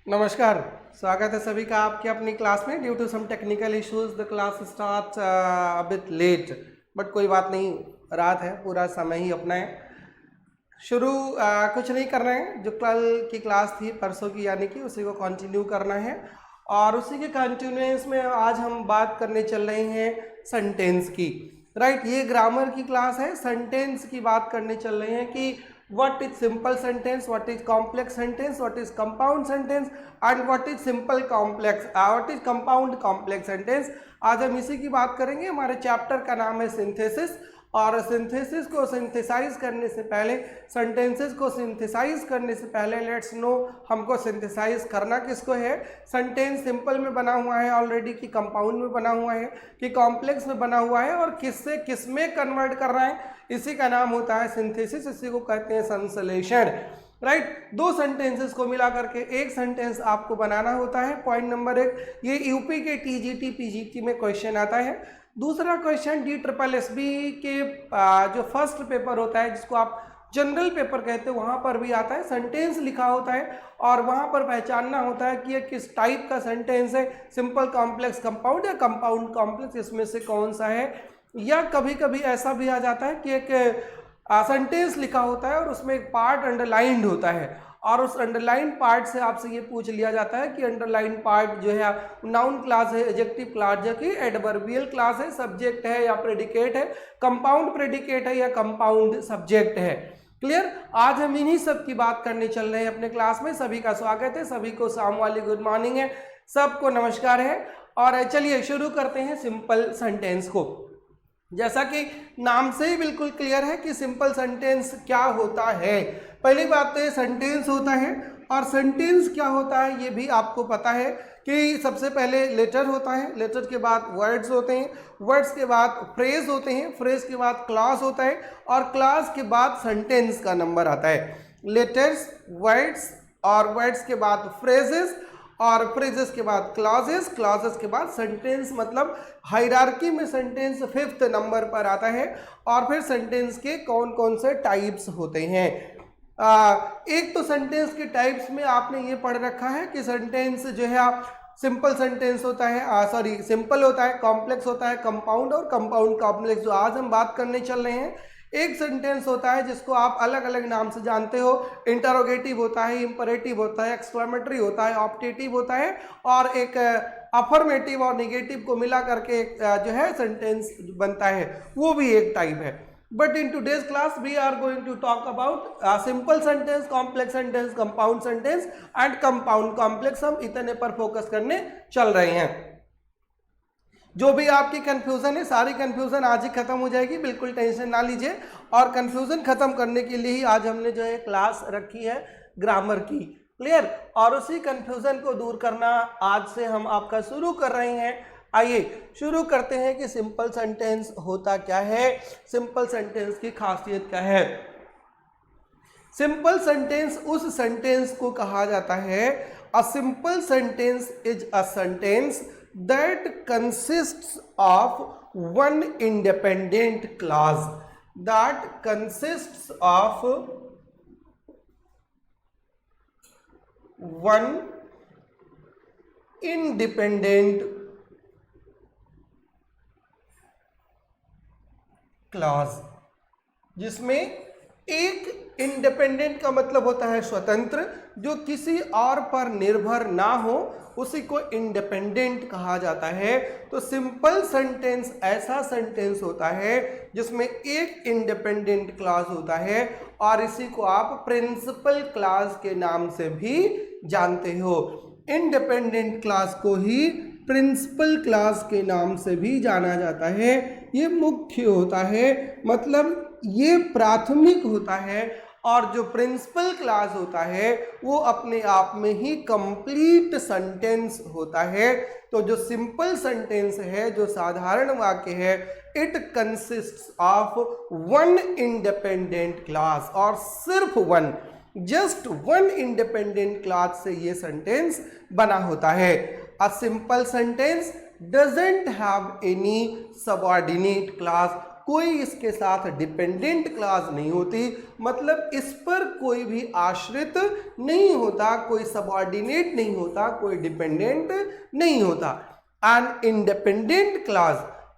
नमस्कार, स्वागत है सभी का आपके अपनी क्लास में। Due to some technical issues the class start a bit late, but कोई बात नहीं, रात है, पूरा समय ही अपना है। शुरू कुछ नहीं करना है, जो कल की क्लास थी परसों की, यानी कि उसी को कंटिन्यू करना है। और उसी के कंटिन्यूएंस में आज हम बात करने चल रहे हैं सेंटेंस की। राइट, ये ग्रामर की क्लास है। सेंटेंस की बात करने चल रहे हैं कि what is simple sentence, what is complex sentence, what is compound sentence and what is simple complex what is compound complex sentence। आज हम इसी की बात करेंगे। हमारे चैप्टर का नाम है सिंथेसिस, और सिंथेसिस को सिंथेसाइज करने से पहले, सेंटेंसेस को सिंथेसाइज करने से पहले लेट्स नो हमको सिंथेसाइज करना किसको है। सेंटेंस सिंपल में बना हुआ है ऑलरेडी, कि कंपाउंड में बना हुआ है, कि कॉम्प्लेक्स में बना हुआ है, और किससे किस में कन्वर्ट कर रहा है, इसी का नाम होता है सिंथेसिस। इसी को कहते हैं संश्लेषण। राइट, दो सेंटेंसेस को मिला करके एक सेंटेंस आपको बनाना होता है। पॉइंट नंबर 1, ये यूपी के टीजीटी पीजीटी में क्वेश्चन आता है। दूसरा क्वेश्चन DSSB के जो फर्स्ट पेपर होता है, जिसको आप जनरल पेपर कहते हैं, वहाँ पर भी आता है। सेंटेंस लिखा होता है और वहाँ पर पहचानना होता है कि ये किस टाइप का सेंटेंस है, सिंपल, कॉम्प्लेक्स, कंपाउंड या कंपाउंड कॉम्प्लेक्स, इसमें से कौन सा है। या कभी कभी ऐसा भी आ जाता है कि एक सेंटेंस लिखा होता है और उसमें एक पार्ट अंडरलाइंड होता है, और उस अंडरलाइन पार्ट से आपसे ये पूछ लिया जाता है कि अंडरलाइन पार्ट जो है नाउन क्लास है, एडजेक्टिव क्लास है कि एडवर्बियल क्लास है, सब्जेक्ट है या प्रेडिकेट है, कंपाउंड प्रेडिकेट है या कंपाउंड सब्जेक्ट है। क्लियर, आज हम इन्हीं सब की बात करने चल रहे हैं अपने क्लास में। सभी का स्वागत है, सभी को शाम वाली गुड मॉर्निंग है, सबको नमस्कार है। और चलिए शुरू करते हैं सिंपल सेंटेंस को। जैसा कि नाम से ही बिल्कुल क्लियर है कि सिंपल सेंटेंस क्या होता है। पहली बात तो ये सेंटेंस होता है, और सेंटेंस क्या होता है ये भी आपको पता है कि सबसे पहले लेटर होता है, लेटर के बाद वर्ड्स होते हैं, वर्ड्स के बाद फ्रेज होते हैं, फ्रेज के बाद क्लास होता है, और क्लास के बाद सेंटेंस का नंबर आता है। लेटर्स, वर्ड्स, और वर्ड्स के बाद फ्रेजेस, और फ्रेजेस के बाद क्लॉजेस, क्लॉजेस के बाद सेंटेंस। मतलब हायरार्की में सेंटेंस 5th नंबर पर आता है। और फिर सेंटेंस के कौन कौन से टाइप्स होते हैं। एक तो सेंटेंस के टाइप्स में आपने ये पढ़ रखा है कि सेंटेंस जो है सिंपल सेंटेंस होता है, सिंपल होता है, कॉम्प्लेक्स होता है, कंपाउंड और कंपाउंड कॉम्प्लेक्स। जो आज हम बात करने चल रहे हैं, एक सेंटेंस होता है जिसको आप अलग अलग नाम से जानते हो। इंटरोगेटिव होता है, इंपरेटिव होता है, एक्सक्लेमेटरी होता है, ऑप्टेटिव होता है, और एक अफर्मेटिव और नेगेटिव को मिला करके जो है सेंटेंस बनता है, वो भी एक टाइप है। But in today's class we are going to talk about simple sentence, complex sentence, compound sentence and compound complex. हम इतने पर फोकस करने चल रहे हैं। जो भी आपकी कंफ्यूजन है, सारी कंफ्यूजन आज ही खत्म हो जाएगी, बिल्कुल टेंशन ना लीजिए। और कंफ्यूजन खत्म करने के लिए ही आज हमने जो है क्लास रखी है ग्रामर की। क्लियर, और उसी कंफ्यूजन को दूर करना आज से हम आपका शुरू कर रहे हैं। आइए शुरू करते हैं कि सिंपल सेंटेंस होता क्या है, सिंपल सेंटेंस की खासियत क्या है। सिंपल सेंटेंस उस सेंटेंस को कहा जाता है, a simple sentence is a sentence that consists of one independent clause, that consists of one independent clause, जिसमें एक इंडिपेंडेंट का मतलब होता है स्वतंत्र, जो किसी और पर निर्भर ना हो, उसी को इंडिपेंडेंट कहा जाता है। तो सिंपल सेंटेंस ऐसा सेंटेंस होता है जिसमें एक इंडिपेंडेंट क्लॉज होता है, और इसी को आप प्रिंसिपल क्लॉज के नाम से भी जानते हो। इंडिपेंडेंट क्लॉज को ही प्रिंसिपल क्लॉज के नाम से भी जाना जाता है। ये मुख्य होता है, मतलब ये प्राथमिक होता है, और जो प्रिंसिपल क्लॉज होता है वो अपने आप में ही कंप्लीट सेंटेंस होता है। तो जो सिंपल सेंटेंस है, जो साधारण वाक्य है, it consists of one independent clause, और सिर्फ one, just one independent clause से ये सेंटेंस बना होता है। A simple sentence doesn't have any subordinate clause, कोई इसके साथ डिपेंडेंट क्लॉज नहीं होती, मतलब इस पर कोई भी आश्रित नहीं होता, कोई सबऑर्डिनेट नहीं होता, कोई डिपेंडेंट नहीं होता। An independent clause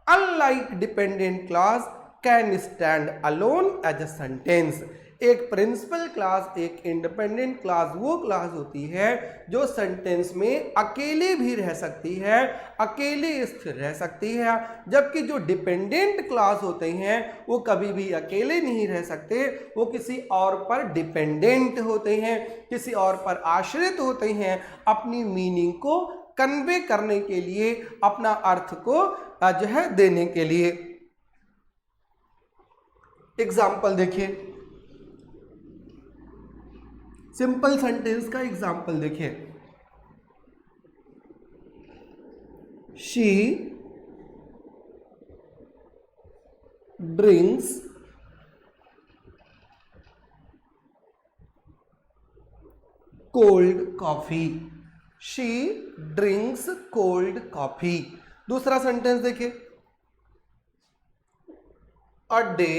unlike dependent clause can stand alone as a sentence. एक प्रिंसिपल क्लॉज, एक इंडिपेंडेंट क्लॉज वो क्लॉज होती है जो सेंटेंस में अकेले भी रह सकती है, अकेले स्थिर रह सकती है, जबकि जो डिपेंडेंट क्लॉज होते हैं वो कभी भी अकेले नहीं रह सकते, वो किसी और पर डिपेंडेंट होते हैं, किसी और पर आश्रित होते हैं, अपनी मीनिंग को कन्वे करने के लिए, अपना अर्थ को जो है देने के लिए। एग्जाम्पल देखिए, सिंपल सेंटेंस का एग्जाम्पल देखिए, she drinks cold coffee. She drinks cold coffee. दूसरा सेंटेंस देखिए, a day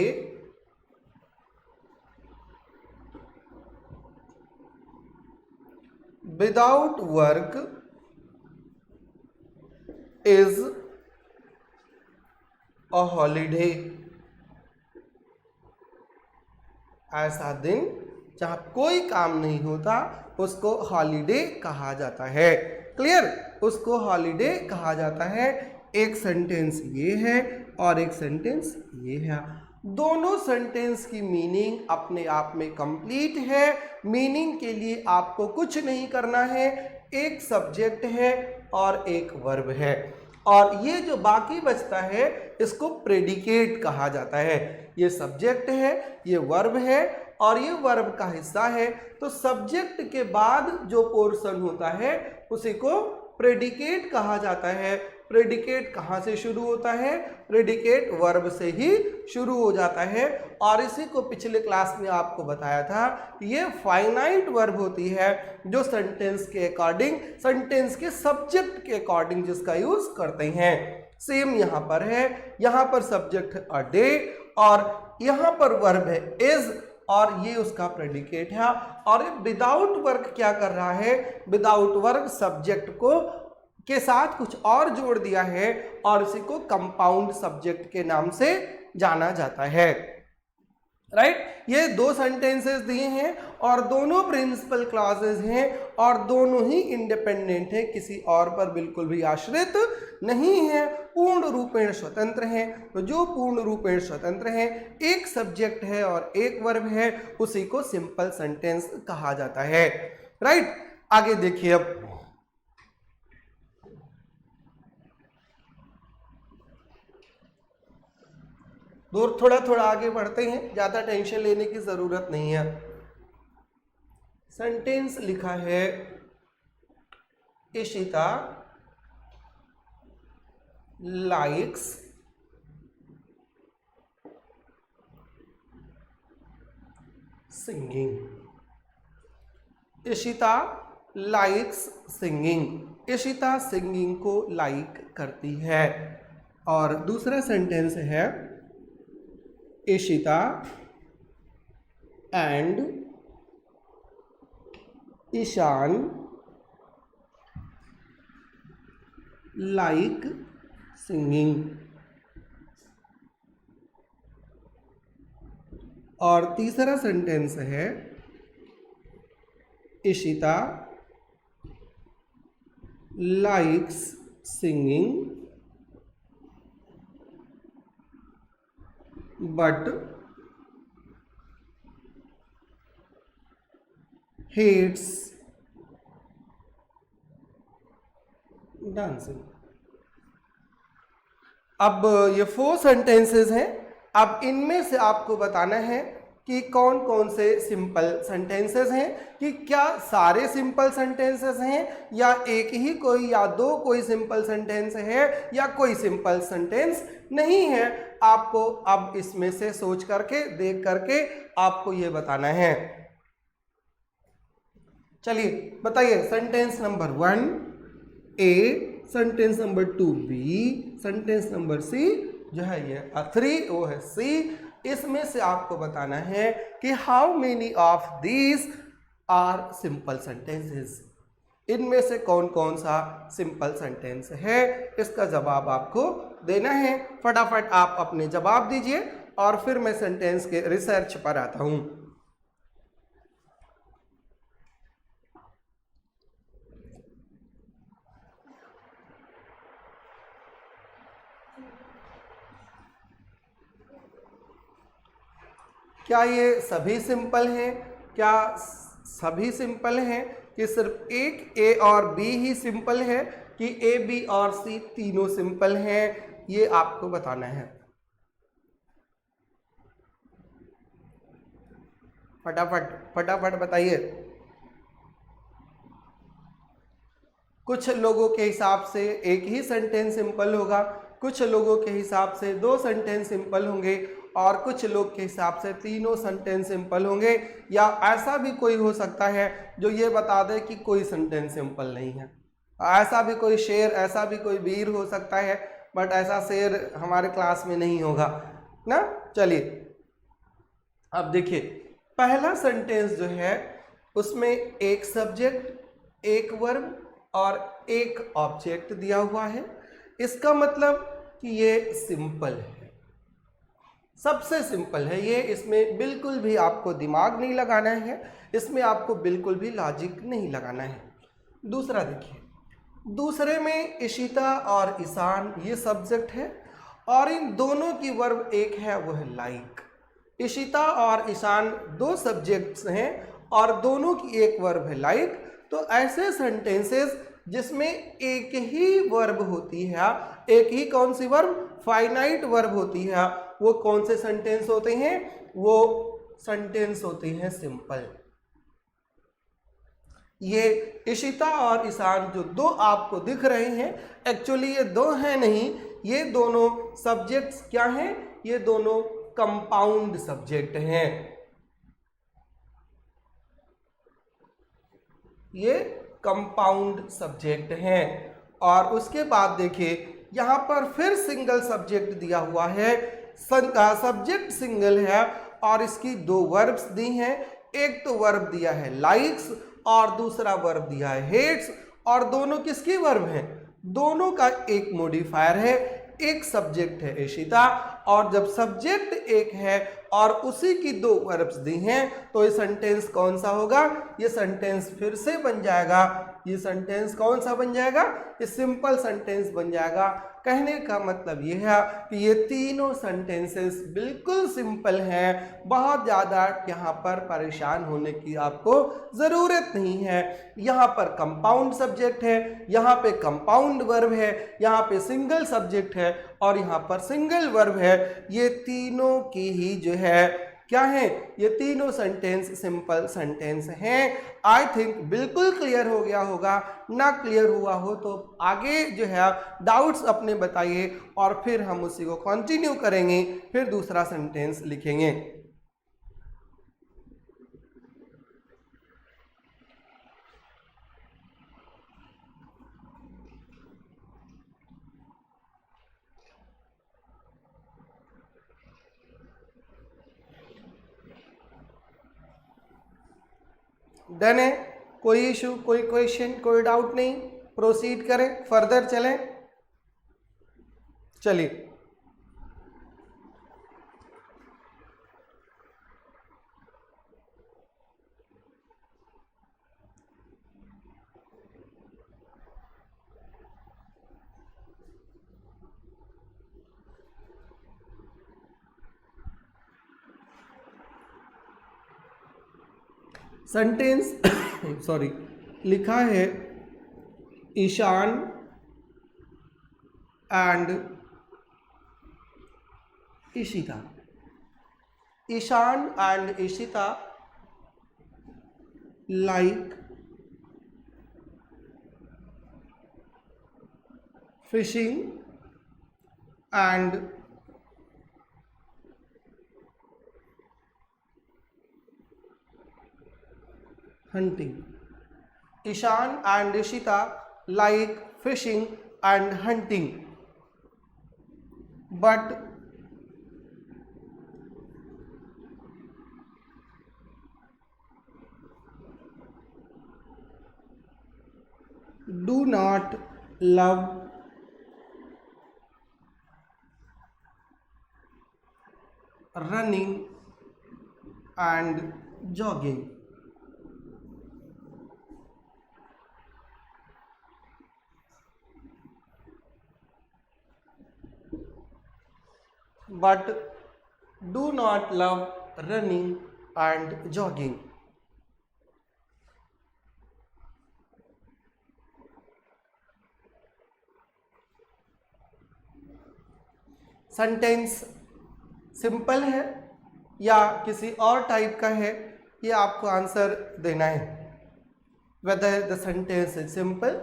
without work is a holiday। ऐसा दिन जहां कोई काम नहीं होता उसको हॉलीडे कहा जाता है। क्लियर, उसको हॉलीडे कहा जाता है। एक सेंटेंस ये है और एक सेंटेंस ये है। दोनों सेंटेंस की मीनिंग अपने आप में कंप्लीट है। मीनिंग के लिए आपको कुछ नहीं करना है, एक सब्जेक्ट है और एक वर्ब है, और ये जो बाकी बचता है इसको प्रेडिकेट कहा जाता है। ये सब्जेक्ट है, ये वर्ब है और ये वर्ब का हिस्सा है, तो सब्जेक्ट के बाद जो पोर्शन होता है उसी को प्रेडिकेट कहा जाता है। प्रेडिकेट कहाँ से शुरू होता है? प्रेडिकेट वर्ब से ही शुरू हो जाता है, और इसी को पिछले क्लास में आपको बताया था। ये फाइनाइट वर्ब होती है जो सेंटेंस के अकॉर्डिंग, सेंटेंस के सब्जेक्ट के अकॉर्डिंग जिसका यूज करते हैं। सेम यहाँ पर है, यहाँ पर सब्जेक्ट अ डे और यहाँ पर वर्ब है इज, और ये उसका प्रेडिकेट है। और विदाउट वर्क क्या कर रहा है? विदाउट वर्क सब्जेक्ट को के साथ कुछ और जोड़ दिया है और इसी को कंपाउंड सब्जेक्ट के नाम से जाना जाता है। राइट, ये दो सेंटेंसेस दिए हैं और दोनों प्रिंसिपल क्लॉजेस हैं और दोनों ही इंडिपेंडेंट हैं, किसी और पर बिल्कुल भी आश्रित नहीं है, पूर्ण रूपेण स्वतंत्र हैं। तो जो पूर्ण रूपेण स्वतंत्र हैं, एक सब्जेक्ट है और एक वर्ब है, उसी को सिंपल सेंटेंस कहा जाता है। राइट, आगे देखिए, अब थोड़ा थोड़ा आगे बढ़ते हैं, ज्यादा टेंशन लेने की जरूरत नहीं है। सेंटेंस लिखा है Ishita likes singing. Ishita likes singing, Ishita singing को लाइक करती है। और दूसरा सेंटेंस है Ishita and Ishaan like singing. और तीसरा सेंटेंस है Ishita likes singing but hates dancing। अब ये 4 सेंटेंसेस हैं। अब इनमें से आपको बताना है कि कौन कौन से सिंपल सेंटेंसेस हैं, कि क्या सारे सिंपल सेंटेंसेस हैं या एक ही कोई या दो कोई सिंपल सेंटेंस है या कोई सिंपल सेंटेंस नहीं है। आपको अब इसमें से सोच करके, देख करके आपको ये बताना है। चलिए बताइए, sentence number 1 A, sentence number 2 B, sentence number C जो है ये 3 वो है सी। इसमें से आपको बताना है कि how many of these are simple sentences, इनमें से कौन कौन सा सिंपल सेंटेंस है, इसका जवाब आपको देना है। फटाफट आप अपने जवाब दीजिए और फिर मैं सेंटेंस के रिसर्च पर आता हूं। क्या ये सभी सिंपल हैं? क्या सभी सिंपल हैं कि सिर्फ एक ए और बी ही सिंपल है, कि ए बी और सी तीनों सिंपल हैं? ये आपको बताना है। फटाफट फटाफट बताइए। कुछ लोगों के हिसाब से एक ही सेंटेंस सिंपल होगा, कुछ लोगों के हिसाब से 2 सेंटेंस सिंपल होंगे, और कुछ लोग के हिसाब से तीनों सेंटेंस सिंपल होंगे, या ऐसा भी कोई हो सकता है जो ये बता दे कि कोई सेंटेंस सिंपल नहीं है। ऐसा भी कोई शेर, ऐसा भी कोई वीर हो सकता है, बट ऐसा शेर हमारे क्लास में नहीं होगा ना। चलिए अब देखिए, पहला सेंटेंस जो है उसमें एक सब्जेक्ट, एक वर्ब और एक ऑब्जेक्ट दिया हुआ है। इसका मतलब कि ये सिंपल है, सबसे सिंपल है ये। इसमें बिल्कुल भी आपको दिमाग नहीं लगाना है, इसमें आपको बिल्कुल भी लॉजिक नहीं लगाना है। दूसरा देखिए, दूसरे में इशिता और ईशान ये सब्जेक्ट है, और इन दोनों की वर्ब एक है, वो है लाइक। इशिता और ईशान 2 सब्जेक्ट्स हैं और दोनों की एक वर्ब है लाइक। तो ऐसे सेंटेंसेस जिसमें एक ही वर्ब होती है, एक ही कौन सी वर्ब, फाइनाइट वर्ब होती है, वो कौन से सेंटेंस होते हैं? वो सेंटेंस होते हैं सिंपल। ये इशिता और ईशान जो 2 आपको दिख रहे हैं, एक्चुअली ये 2 हैं नहीं, ये दोनों सब्जेक्ट्स क्या हैं? ये दोनों कंपाउंड सब्जेक्ट हैं। ये कंपाउंड सब्जेक्ट हैं। और उसके बाद देखिए, यहां पर फिर सिंगल सब्जेक्ट दिया हुआ है। सब्जेक्ट सिंगल है और इसकी 2 वर्ब्स दी हैं। एक तो वर्ब दिया है लाइक्स और दूसरा वर्ब दिया है हेट्स, और दोनों किसकी वर्ब हैं? दोनों का एक मॉडिफायर है, एक सब्जेक्ट है इशिता, और जब सब्जेक्ट एक है और उसी की 2 वर्ब्स दी हैं, तो ये सेंटेंस कौन सा होगा? ये सेंटेंस फिर से बन जाएगा। ये सेंटेंस कौन सा बन जाएगा? ये सिंपल सेंटेंस बन जाएगा। कहने का मतलब ये है कि ये तीनों सेंटेंसेस बिल्कुल सिंपल हैं, बहुत ज़्यादा यहाँ पर परेशान होने की आपको ज़रूरत नहीं है। यहाँ पर कंपाउंड सब्जेक्ट है, यहाँ पे कंपाउंड वर्ब है, यहाँ पे सिंगल सब्जेक्ट है और यहाँ पर सिंगल वर्ब है। ये तीनों की ही जो है क्या है? ये तीनों सेंटेंस सिंपल सेंटेंस हैं। आई थिंक बिल्कुल क्लियर हो गया होगा। ना क्लियर हुआ हो तो आगे जो है डाउट्स अपने बताइए और फिर हम उसी को कंटिन्यू करेंगे, फिर दूसरा सेंटेंस लिखेंगे। डन है? कोई इशू, कोई क्वेश्चन, कोई डाउट नहीं? प्रोसीड करें, फर्दर चलें। चलिए, सेंटेंस सॉरी लिखा है Ishan and Ishita. Ishan and Ishita like fishing and hunting. Ishan and Ishita like fishing and hunting. but do not love running and jogging. But do not love running and jogging. Sentence simple है या किसी और type का है, ये आपको आंसर देना है. Whether the sentence is simple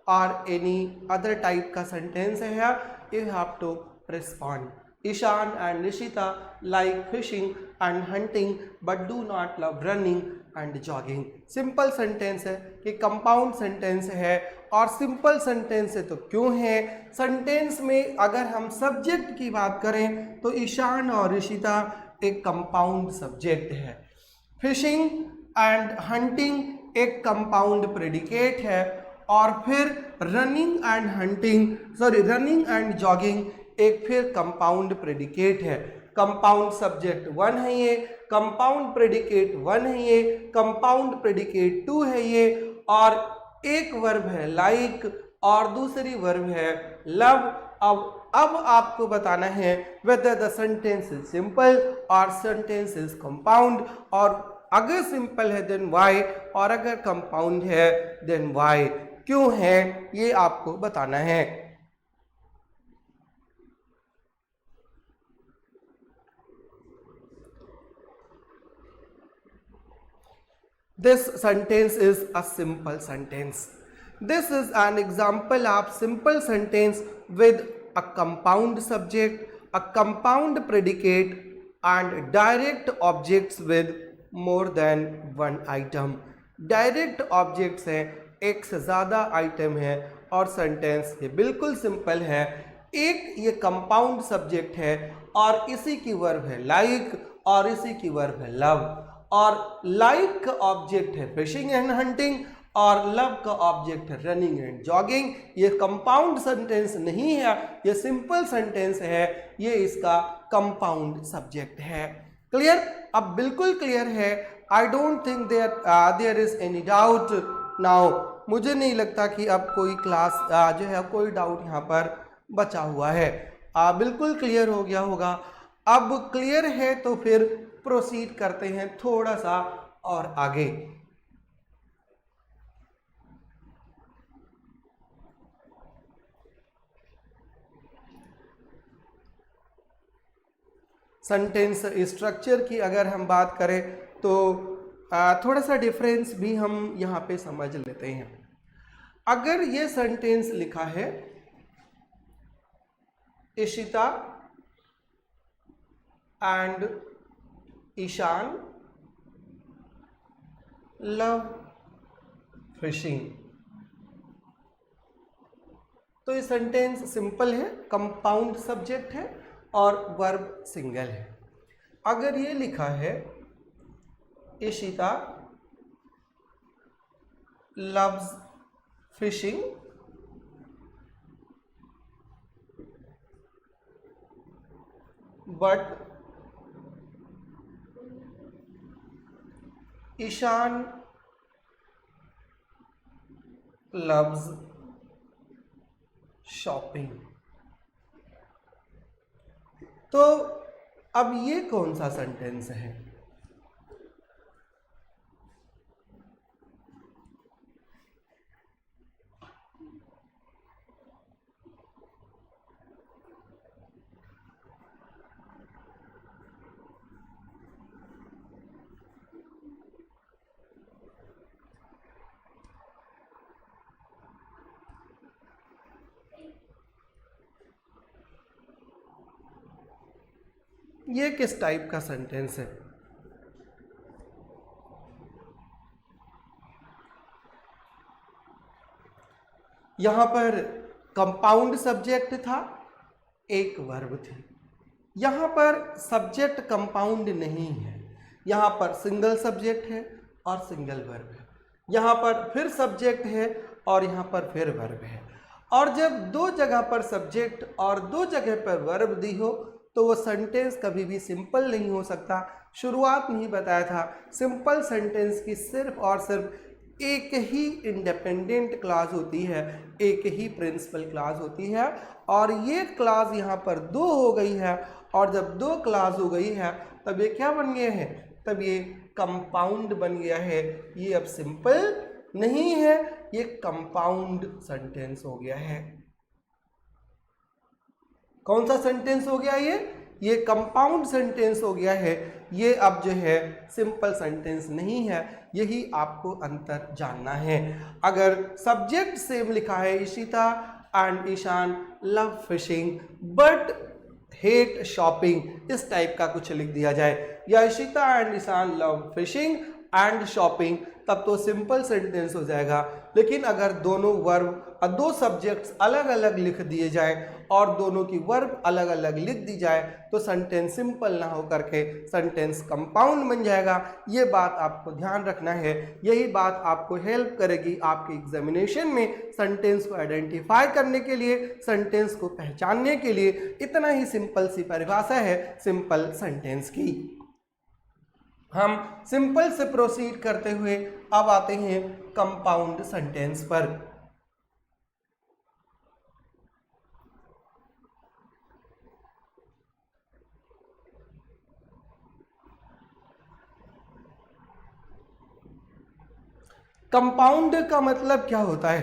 और एनी अदर टाइप का सेंटेंस है, you have to respond. Ishan and Nishita like fishing and hunting but do not love running and jogging. Simple sentence है कि कंपाउंड सेंटेंस है, और सिंपल सेंटेंस है तो क्यों है? सेंटेंस में अगर हम सब्जेक्ट की बात करें तो ईशान और ऋषिता एक कंपाउंड सब्जेक्ट है, फिशिंग एंड हंटिंग एक कंपाउंड प्रेडिकेट है, और फिर रनिंग एंड जॉगिंग एक फिर कंपाउंड प्रेडिकेट है. कंपाउंड सब्जेक्ट 1 है ये, कंपाउंड प्रेडिकेट 1 है ये, कंपाउंड प्रेडिकेट 2 है ये, और एक वर्ब है लाइक और दूसरी वर्ब है लव. अब आपको बताना है whether the sentence is simple और sentence is compound, और अगर सिंपल है देन why, और अगर कंपाउंड है देन why. क्यों है ये आपको बताना है. This sentence is a simple sentence. This is an example of simple sentence with a compound subject, a compound predicate, and direct objects with more than one item. Direct objects हैं, एक से ज़्यादा आइटम है, और sentence ये बिल्कुल simple है. एक ये कंपाउंड सब्जेक्ट है और इसी की वर्ब है लाइक और इसी की वर्ब है लव, और लाइक का ऑब्जेक्ट है फिशिंग एंड हंटिंग और लव का ऑब्जेक्ट है रनिंग एंड जॉगिंग. ये कंपाउंड सेंटेंस नहीं है, ये सिंपल सेंटेंस है, ये इसका कंपाउंड सब्जेक्ट है. क्लियर? अब बिल्कुल क्लियर है. I don't think there is any doubt now. मुझे नहीं लगता कि अब कोई क्लास जो है कोई डाउट यहाँ पर बचा हुआ है. बिल्कुल क्लियर हो गया होगा. अब क्लियर है तो फिर प्रोसीड करते हैं थोड़ा सा और आगे. सेंटेंस स्ट्रक्चर की अगर हम बात करें तो थोड़ा सा डिफरेंस भी हम यहाँ पे समझ लेते हैं. अगर ये सेंटेंस लिखा है Ishita and Ishan love fishing, तो ये सेंटेंस सिंपल है, कंपाउंड सब्जेक्ट है और वर्ब सिंगल है. अगर ये लिखा है Ishita loves fishing but Ishan loves shopping, तो अब ये कौन सा सेंटेंस है? ये किस टाइप का सेंटेंस है? यहां पर कंपाउंड सब्जेक्ट था एक वर्ब थी। यहाँ पर सब्जेक्ट कंपाउंड नहीं है, यहाँ पर सिंगल सब्जेक्ट है और सिंगल वर्ब है, यहाँ पर फिर सब्जेक्ट है और यहाँ पर फिर वर्ब है। और जब दो जगह पर सब्जेक्ट और दो जगह पर वर्ब दी हो तो वो सेंटेंस कभी भी सिंपल नहीं हो सकता। शुरुआत में ही बताया था, सिंपल सेंटेंस की सिर्फ और सिर्फ एक ही इंडिपेंडेंट क्लॉज होती है, एक ही प्रिंसिपल क्लॉज होती है, और ये क्लॉज यहाँ पर दो हो गई है। और जब दो क्लॉज हो गई है तब ये क्या बन गया है, तब ये कंपाउंड बन गया है। ये अब सिंपल नहीं है, ये कंपाउंड सेंटेंस हो गया है। कौन सा सेंटेंस हो गया ये कंपाउंड सेंटेंस हो गया है। ये अब जो है सिंपल सेंटेंस नहीं है, यही आपको अंतर जानना है। अगर सब्जेक्ट सेम लिखा है, Ishita and Ishan love fishing but hate shopping, इस टाइप का कुछ लिख दिया जाए, या Ishita and Ishan love fishing and shopping, तब तो सिंपल सेंटेंस हो जाएगा। लेकिन अगर दोनों वर्ब और दो सब्जेक्ट्स अलग अलग लिख दिए जाए और दोनों की वर्ब अलग अलग लिख दी जाए तो सेंटेंस सिंपल ना हो करके सेंटेंस कंपाउंड बन जाएगा। ये बात आपको ध्यान रखना है, यही बात आपको हेल्प करेगी आपके एग्जामिनेशन में सेंटेंस को आइडेंटिफाई करने के लिए, सेंटेंस को पहचानने के लिए। इतना ही सिंपल सी परिभाषा है सिंपल सेंटेंस की। हम सिंपल से प्रोसीड करते हुए अब आते हैं कंपाउंड सेंटेंस पर। कंपाउंड का मतलब क्या होता है?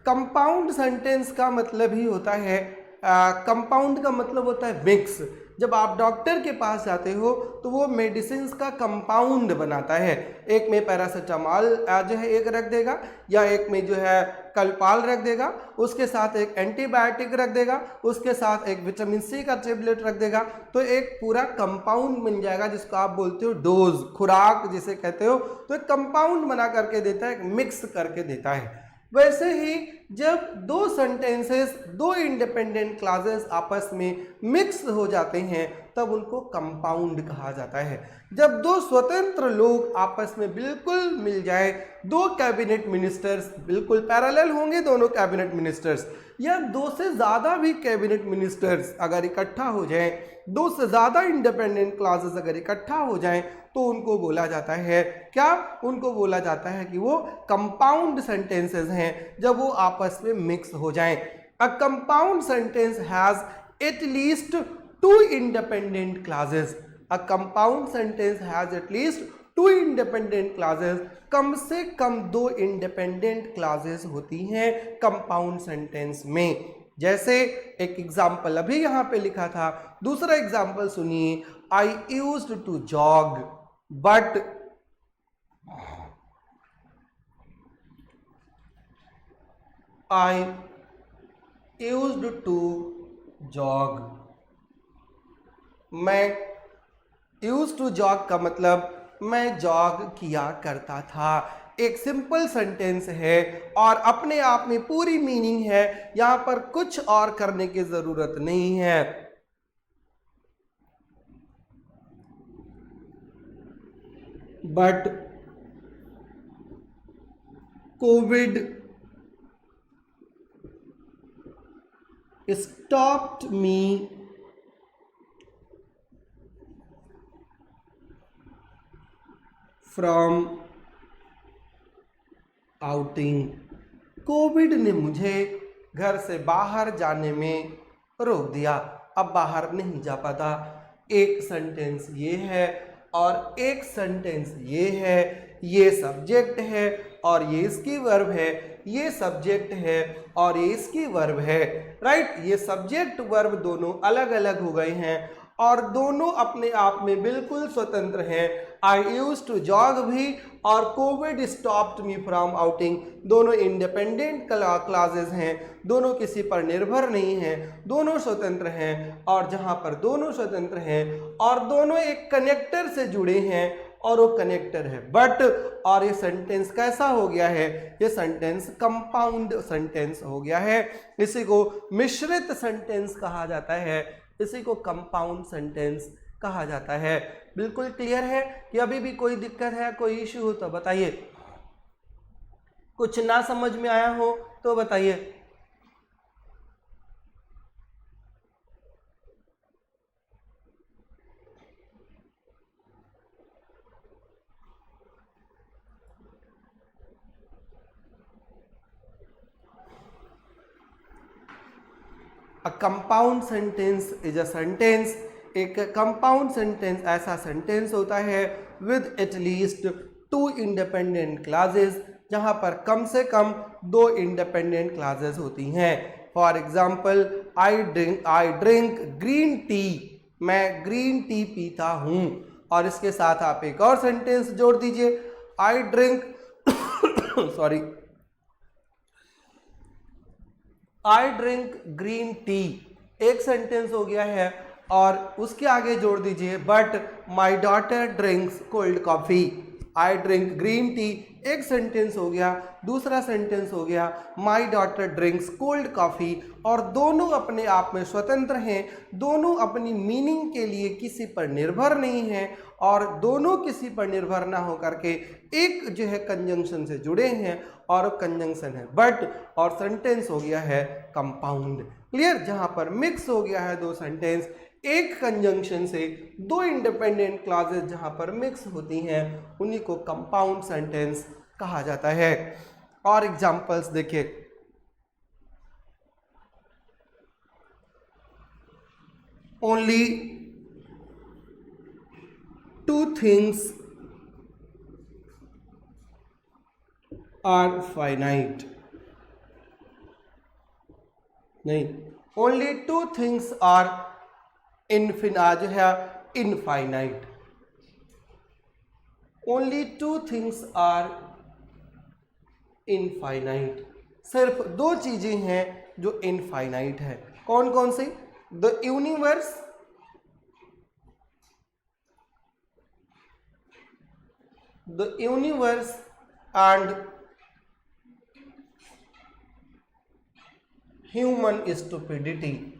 कंपाउंड सेंटेंस का मतलब ही होता है, कंपाउंड का मतलब होता है मिक्स। जब आप डॉक्टर के पास जाते हो तो वो मेडिसिन का कंपाउंड बनाता है, एक में पैरासीटामॉल जो है एक रख देगा, या एक में जो है कल्पाल रख देगा, उसके साथ एक एंटीबायोटिक रख देगा, उसके साथ एक विटामिन सी का टेबलेट रख देगा, तो एक पूरा कंपाउंड बन जाएगा जिसको आप बोलते हो डोज, खुराक जिसे कहते हो। तो एक कंपाउंड बना करके देता है, मिक्स करके देता है। वैसे ही जब दो सेंटेंसेस, दो इंडिपेंडेंट क्लॉजेस आपस में मिक्स हो जाते हैं तब उनको कंपाउंड कहा जाता है। जब दो स्वतंत्र लोग आपस में बिल्कुल मिल जाए, दो कैबिनेट मिनिस्टर्स बिल्कुल पैरेलल होंगे, दोनों कैबिनेट मिनिस्टर्स, या दो से ज़्यादा भी कैबिनेट मिनिस्टर्स अगर इकट्ठा हो जाएं, दो से ज़्यादा इंडिपेंडेंट क्लॉजेस अगर इकट्ठा हो जाएं तो उनको बोला जाता है क्या? उनको बोला जाता है कि वो कंपाउंड सेंटेंसेस हैं, जब वो आपस में मिक्स हो जाएं। A compound sentence has at least two independent clauses. A compound sentence has at least two independent clauses. कम से कम दो इंडिपेंडेंट क्लॉजेस होती हैं कंपाउंड सेंटेंस में। जैसे एक एग्जाम्पल अभी यहाँ पे लिखा था, दूसरा एग्जाम्पल सुनिए, I used to jog but I used to jog। मैं used to jog का मतलब मैं जॉग किया करता था। एक सिंपल सेंटेंस है और अपने आप में पूरी मीनिंग है, यहाँ पर कुछ और करने की जरूरत नहीं है। But Covid stopped me from outing। Covid ने मुझे घर से बाहर जाने में रोक दिया, अब बाहर नहीं जा पाता। एक सेंटेंस ये है और एक सेंटेंस ये है, ये सब्जेक्ट है और ये इसकी वर्ब है, ये सब्जेक्ट है और ये इसकी वर्ब है, राइट। ये सब्जेक्ट वर्ब दोनों अलग अलग हो गए हैं और दोनों अपने आप में बिल्कुल स्वतंत्र हैं। आई यूज टू जॉग भी और Covid stopped me from outing दोनों इंडिपेंडेंट क्लॉजेज हैं, दोनों किसी पर निर्भर नहीं हैं, दोनों स्वतंत्र हैं। और जहाँ पर दोनों स्वतंत्र हैं और दोनों एक कनेक्टर से जुड़े हैं और वो कनेक्टेड है। बट और ये सेंटेंस कैसा हो गया है, ये सेंटेंस कंपाउंड सेंटेंस हो गया है। इसी को मिश्रित सेंटेंस कहा जाता है, इसी को कंपाउंड सेंटेंस कहा जाता है। बिल्कुल क्लियर है कि अभी भी कोई दिक्कत है, कोई इश्यू हो तो बताइए, कुछ ना समझ में आया हो तो बताइए। A compound sentence is a sentence, एक कंपाउंड सेंटेंस ऐसा सेंटेंस होता है with at least to independent classes, जहां पर कम से कम दो इंडिपेंडेंट क्लासेस होती हैं। For example, I drink green tea, मैं ग्रीन टी पीता हूं। और इसके साथ आप एक और सेंटेंस जोड़ दीजिए, I drink sorry I drink green tea, एक सेंटेंस हो गया है। और उसके आगे जोड़ दीजिए, but my daughter drinks cold coffee. I drink green tea एक सेंटेंस हो गया, दूसरा सेंटेंस हो गया my daughter drinks cold coffee. और दोनों अपने आप में स्वतंत्र हैं, दोनों अपनी मीनिंग के लिए किसी पर निर्भर नहीं हैं, और दोनों किसी पर निर्भर ना हो करके एक जो है कंजंक्शन से जुड़े हैं, और कंजंक्शन है बट, और सेंटेंस हो गया है कंपाउंड। क्लियर, जहां पर मिक्स हो गया है दो सेंटेंस, एक कंजंक्शन से दो इंडिपेंडेंट क्लॉजेस जहां पर मिक्स होती हैं, उन्हीं को कंपाउंड सेंटेंस कहा जाता है। और एग्जांपल्स देखिए, only two things are finite, नहीं, ओनली टू थिंग्स आर जो है infinite, only two things are infinite, सिर्फ दो चीजें हैं जो इनफाइनाइट है। कौन कौन सी? The universe and human stupidity,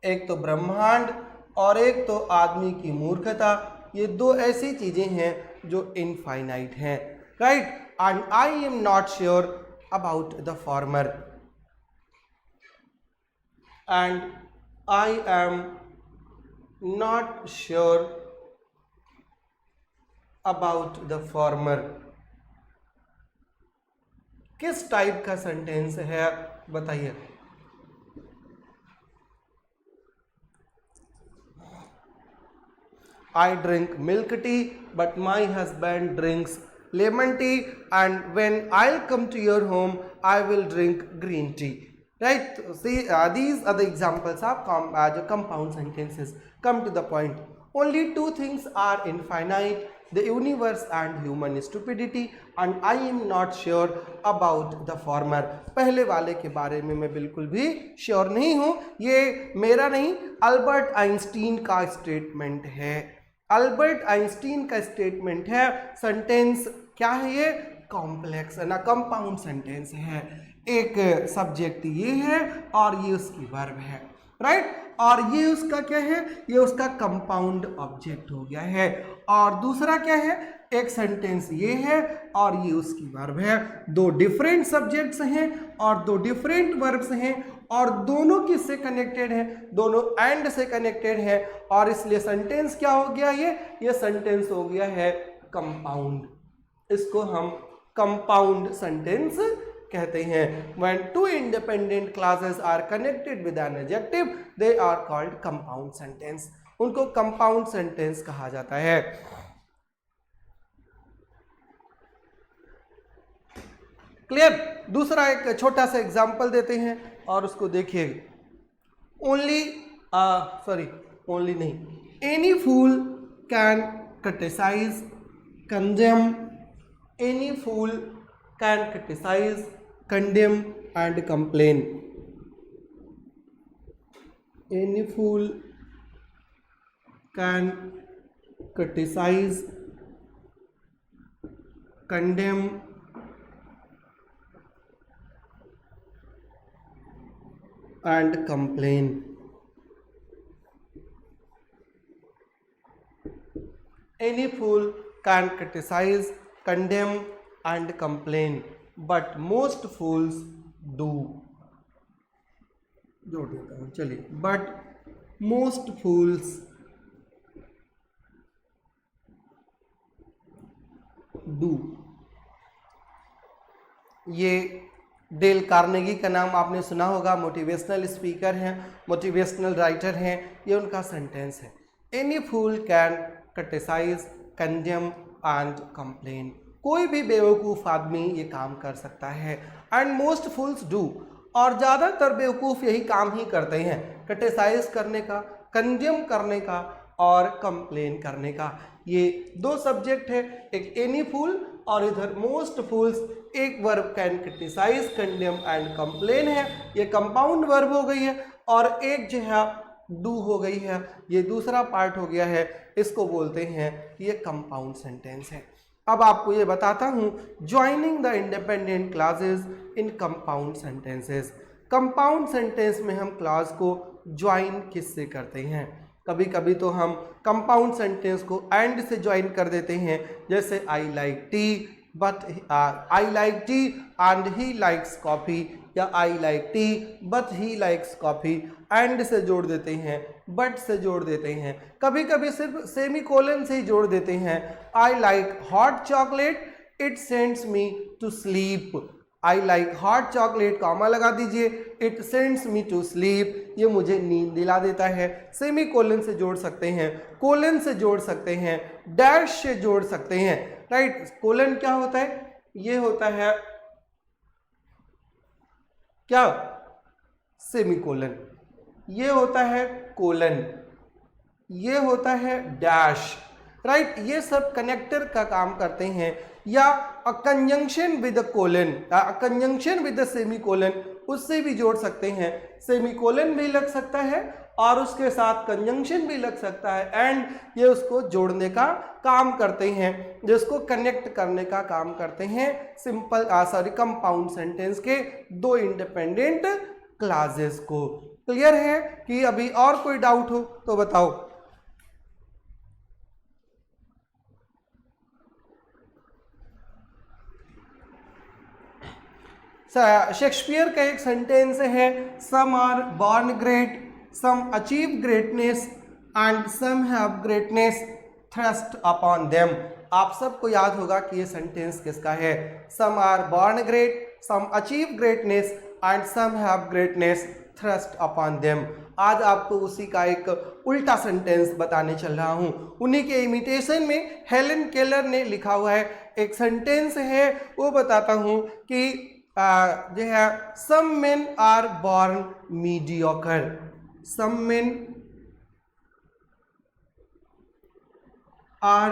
एक तो ब्रह्मांड और एक तो आदमी की मूर्खता, ये दो ऐसी चीजें हैं जो इनफाइनाइट हैं। Right, and I am not sure about the former, and I am not sure about the former. किस टाइप का सेंटेंस है बताइए? I drink milk tea, but my husband drinks lemon tea, and when I'll come to your home, I will drink green tea. Right? See, these are the examples of compound sentences. Come to the point. Only two things are infinite: the universe and human stupidity, and I am not sure about the former. पहले वाले के बारे में मैं बिल्कुल भी sure नहीं हूं, ये मेरा नहीं, अल्बर्ट आइंस्टीन का स्टेटमेंट है। अल्बर्ट आइंस्टीन का स्टेटमेंट है। सेंटेंस क्या है ये? कॉम्प्लेक्स है ना, कंपाउंड सेंटेंस है। एक सब्जेक्ट ये है और ये उसकी वर्ब है, राइट, और ये उसका क्या है? ये उसका कंपाउंड ऑब्जेक्ट हो गया है। और दूसरा क्या है? एक सेंटेंस ये है और ये उसकी वर्ब है। दो डिफरेंट सब्जेक्ट्स हैं और दो डिफरेंट वर्ब्स हैं, और दोनों किससे कनेक्टेड हैं? दोनों एंड से कनेक्टेड है, और इसलिए सेंटेंस क्या हो गया? ये सेंटेंस हो गया है कंपाउंड। इसको हम कंपाउंड सेंटेंस कहते हैं। When two independent clauses are connected with an adjective, they are called compound sentence. उनको कंपाउंड सेंटेंस कहा जाता है। क्लियर? दूसरा एक छोटा सा एग्जांपल देते हैं और उसको देखिए। ओनली नहीं, any fool can criticise, condemn, any fool can criticise, condemn and complain. Any fool can criticise, condemn and complain. Any fool can criticize, condemn and complain, but most fools do. जोड़ देता हूँ, चलिए, but most fools do. ये Dale Carnegie का नाम आपने सुना होगा, मोटिवेशनल स्पीकर हैं, मोटिवेशनल राइटर हैं, ये उनका सेंटेंस है। Any fool can criticise, condemn and complain. कोई भी बेवकूफ़ आदमी ये काम कर सकता है, एंड मोस्ट फूल्स डू, और ज़्यादातर बेवकूफ़ यही काम ही करते हैं, क्रिटिसाइज करने का, कंडेम करने का और कंप्लेन करने का। ये दो सब्जेक्ट है, एक एनी फूल और इधर मोस्ट फूल्स। एक verb can criticise, condemn and complain है, ये कंपाउंड वर्ब हो गई है, और एक जो है डू हो गई है, ये दूसरा पार्ट हो गया है, इसको बोलते हैं ये कंपाउंड सेंटेंस है। अब आपको ये बताता हूँ joining the independent classes in compound sentences. Compound sentence में हम क्लास को ज्वाइन किससे करते हैं? कभी कभी तो हम कंपाउंड सेंटेंस को एंड से ज्वाइन कर देते हैं, जैसे I like tea but I like tea and he likes coffee, या I like tea but he likes coffee. And से जोड़ देते हैं, बट से जोड़ देते हैं, कभी कभी सिर्फ सेमी कोलन से ही जोड़ देते हैं। I like hot chocolate, it sends me to sleep. I like hot chocolate, comma लगा दीजिए, it sends me to sleep, ये मुझे नींद दिला देता है। सेमी कोलन से जोड़ सकते हैं, कोलन से जोड़ सकते हैं, डैश से जोड़ सकते हैं, राइट। कोलन क्या होता है? ये होता है क्या? Semi colon. ये होता है कोलन, ये होता है डैश, राइट। ये सब कनेक्टर का काम करते हैं, या a conjunction with a colon, conjunction with a semi colon, उससे भी जोड़ सकते हैं। सेमी कोलन भी लग सकता है और उसके साथ कंजंक्शन भी लग सकता है, एंड ये उसको जोड़ने का काम करते हैं, जिसको कनेक्ट करने का काम करते हैं। सिंपल कंपाउंड सेंटेंस के दो इंडिपेंडेंट क्लासेस को। क्लियर है कि अभी और कोई डाउट हो तो बताओ। शेक्सपियर का एक सेंटेंस है, some are born great, some achieve greatness and some have greatness thrust upon them. आप सबको याद होगा कि ये सेंटेंस किसका है? Some are born great, some achieve greatness and some have greatness thrust upon them. आज आपको उसी का एक उल्टा सेंटेंस बताने चल रहा हूँ। उन्हीं के इमिटेशन में हेलन केलर ने लिखा हुआ है एक सेंटेंस है, वो बताता हूँ कि जो है, some men are born mediocre, some men are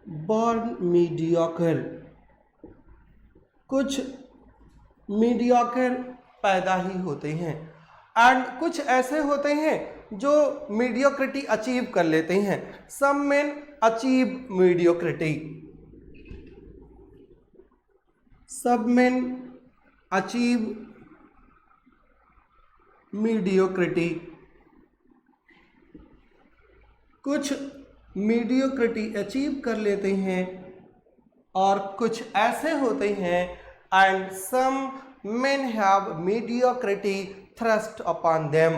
born mediocre. कुछ मीडियोकर पैदा ही होते हैं, एंड कुछ ऐसे होते हैं जो मीडियोक्रिटी अचीव कर लेते हैं। Some men achieve mediocrity, some men achieve mediocrity. कुछ मीडियोक्रिटी अचीव कर लेते हैं और कुछ ऐसे होते हैं, and some men have mediocrity thrust upon them,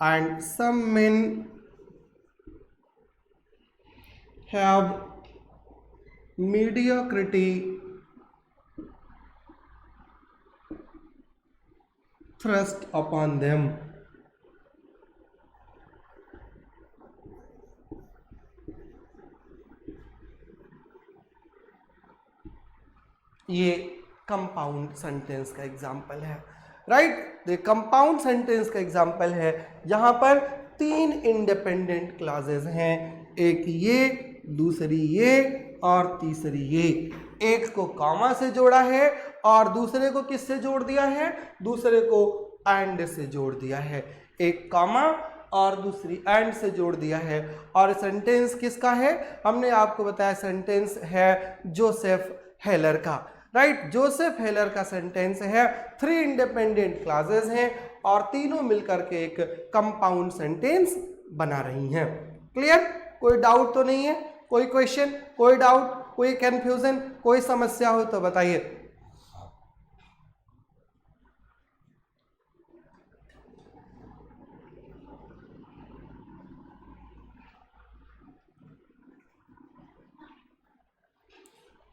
and some men have mediocrity thrust upon them। ये कंपाउंड सेंटेंस का एग्जाम्पल है, राइट। ये कंपाउंड सेंटेंस का एग्जाम्पल है जहां पर तीन इंडिपेंडेंट क्लॉजेज हैं, एक ये, दूसरी ये और तीसरी ये। एक को कॉमा से जोड़ा है और दूसरे को किससे जोड़ दिया है? दूसरे को एंड से जोड़ दिया है। एक कॉमा और दूसरी एंड से जोड़ दिया है। और सेंटेंस किसका है? हमने आपको बताया सेंटेंस है जोसेफ हेलर का, राइट। जोसेफ हेलर का सेंटेंस है, 3 इंडिपेंडेंट क्लॉजेस हैं और तीनों मिलकर के एक कंपाउंड सेंटेंस बना रही हैं। क्लियर? कोई डाउट तो नहीं है? कोई क्वेश्चन, कोई डाउट, कोई कंफ्यूजन, कोई समस्या हो तो बताइए।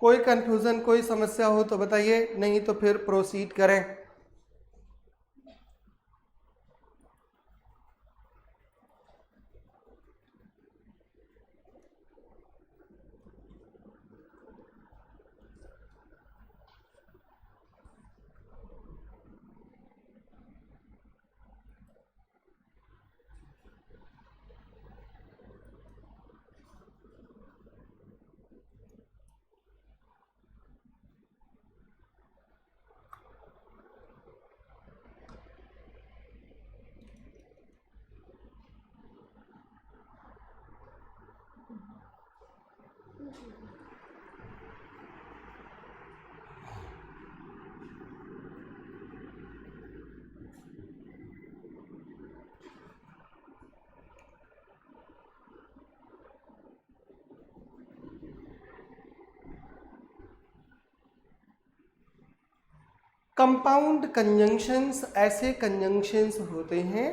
कोई कंफ्यूजन, कोई समस्या हो तो बताइए, नहीं तो फिर प्रोसीड करें। कंपाउंड कंजंक्शंस ऐसे कंजंक्शंस होते हैं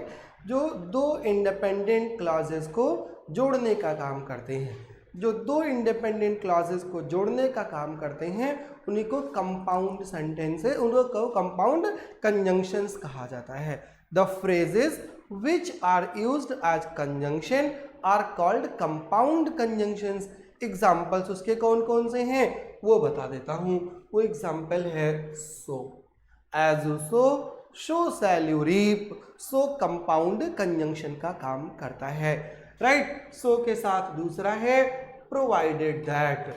जो दो इंडिपेंडेंट क्लॉजेस को जोड़ने का काम करते हैं। जो दो इंडिपेंडेंट क्लॉजेस को जोड़ने का काम करते हैं उन्हीं को कंपाउंड सेंटेंसेस, उनको कंपाउंड कंजंक्शंस कहा जाता है। The phrases which are used as conjunction are called compound conjunctions. Examples उसके कौन कौन से हैं वो बता देता हूँ। वो एग्जाम्पल है सो, as you sow, so shall you reap। so compound conjunction का काम करता है, राइट। so के साथ दूसरा है provided that